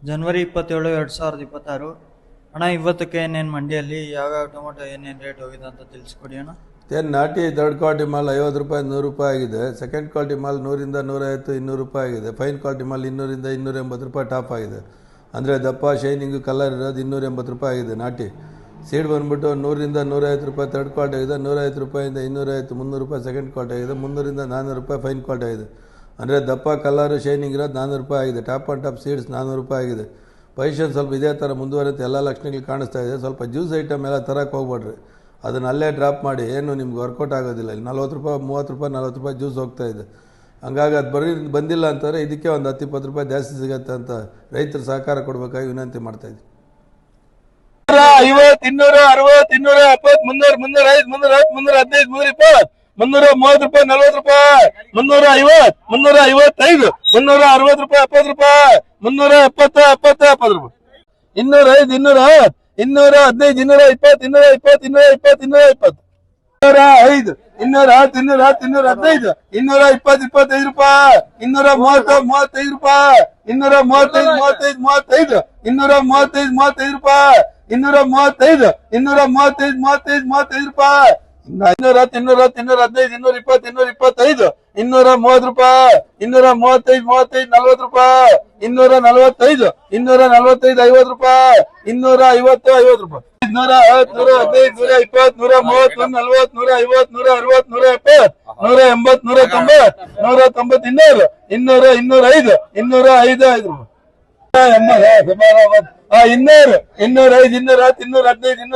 ಜನವರಿ 27, 2026 ಅಣ್ಣ, ಇವತ್ತಕ್ಕೆ ಏನೇನು ಮಂಡಿಯಲ್ಲಿ ಯಾವ್ಯಾವ ಟೊಮೊಟೊ ಏನೇನು ರೇಟ್ ಹೋಗಿದೆ ಅಂತ ತಿಳಿಸ್ಕೊಡಿ ಅಣ್ಣ. ಏನು ನಾಟಿ ಥರ್ಡ್ ಕ್ವಾಲಿಟಿ ಮಾಲ್ 50 ರೂಪಾಯಿ 100 ರೂಪಾಯಿ ಆಗಿದೆ. ಸೆಕೆಂಡ್ ಕ್ವಾಲಿಟಿ ಮಾಲ್ 100ರಿಂದ 150 200 ರೂಪಾಯಿ ಆಗಿದೆ. ಫೈನ್ ಕ್ವಾಲಿಟಿ ಮಾಲ್ 200ರಿಂದ 280 ರೂಪಾಯಿ ಟಾಪ್ ಆಗಿದೆ. ಅಂದರೆ ದಪ್ಪ ಶೈನಿಂಗು ಕಲರ್ ಇರೋದು 280 ರೂಪಾಯಿ ಆಗಿದೆ ನಾಟಿ. ಸೀಡ್ ಬಂದುಬಿಟ್ಟು 100ರಿಂದ 150 ರೂಪಾಯಿ ಥರ್ಡ್ ಕ್ವಾಲಿಟಿ ಆಗಿದೆ. 150 ರೂಪಾಯಿಂದ 250 300 ರೂಪಾಯಿ ಸೆಕೆಂಡ್ ಕ್ವಾಲಿಟಿ ಆಗಿದೆ. 300ರಿಂದ 400 ರೂಪಾಯಿ ಫೈನ್ ಕ್ವಾಲಿಟಿ ಆಗಿದೆ. ಅಂದರೆ ದಪ್ಪ ಕಲರು ಶೈನಿಂಗ್ ಇರೋದು 400 ರೂಪಾಯಿ ಆಗಿದೆ. ಟಾಪ್ ಆ್ಯಂಡ್ ಟಾಪ್ ಸೀಡ್ಸ್ 400 ರೂಪಾಯಿ ಆಗಿದೆ. ಪೊಸಿಷನ್ ಸ್ವಲ್ಪ ಇದೇ ಥರ ಮುಂದುವರೆಯುತ್ತೆ. ಎಲ್ಲ ಲಕ್ಷಣಗಳು ಕಾಣಿಸ್ತಾ ಇದೆ. ಸ್ವಲ್ಪ ಜ್ಯೂಸ್ ಐಟಮ್ ಎಲ್ಲ ತರಕ್ಕೆ ಹೋಗ್ಬೇಡ್ರಿ. ಅದನ್ನು ಅಲ್ಲೇ ಡ್ರಾಪ್ ಮಾಡಿ, ಏನು ನಿಮ್ಗೆ ವರ್ಕೌಟ್ ಆಗೋದಿಲ್ಲ. ಇಲ್ಲಿ 40 ರೂಪಾಯಿ 30 ರೂಪಾಯಿ 40 ರೂಪಾಯಿ ಜ್ಯೂಸ್ ಹೋಗ್ತಾ ಇದೆ. ಹಂಗಾಗಿ ಅದು ಬಂದಿಲ್ಲ ಅಂತಂದರೆ ಇದಕ್ಕೆ ಒಂದು 10-20 ರೂಪಾಯಿ ಜಾಸ್ತಿ ಸಿಗುತ್ತೆ ಅಂತ ರೈತರು ಸಹಕಾರ ಕೊಡಬೇಕಾಗಿ ವಿನಂತಿ ಮಾಡ್ತಾಯಿದ್ವಿ. 50, 260, 270, 300, 305, 310, 315, 320, 330 ರೂಪಾಯಿ, 40, 350, 355, 360 ರೂಪಾಯಿ, 70 ರೂಪಾಯಿ, 370, 70, 70 ರೂಪಾಯಿ, 205, 210, 215, 220, 220, 220, 220, 205, 210, 215, 220, 25 ರೂಪಾಯಿ, 230, 35 ರೂಪಾಯಿ, 235, 35, 235, 35 ರೂಪಾಯಿ, 235, 235, 35, 35 ರೂಪಾಯಿ, 210, 215, 220, 225, 230 ರೂಪಾಯಿ, 235, 35, 40 ರೂಪಾಯಿ, 245, 245, 50 ರೂಪಾಯಿ, 250, 50 ರೂಪಾಯಿ, 110, 115, 120, 130, 140, 150, 160, 170, 180, 190, 200,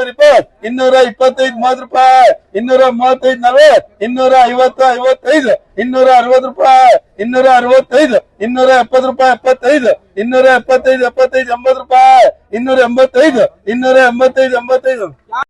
205, 205, 5 ರೂಪಾಯಿ, 200, 205, 210, 215, 220, 225, 30 ರೂಪಾಯಿ, 235, 40, 250, 55, 260 ರೂಪಾಯಿ, 265, 270 ರೂಪಾಯಿ, 75, 275, 75, 80 ರೂಪಾಯಿ, 285, 285, 85.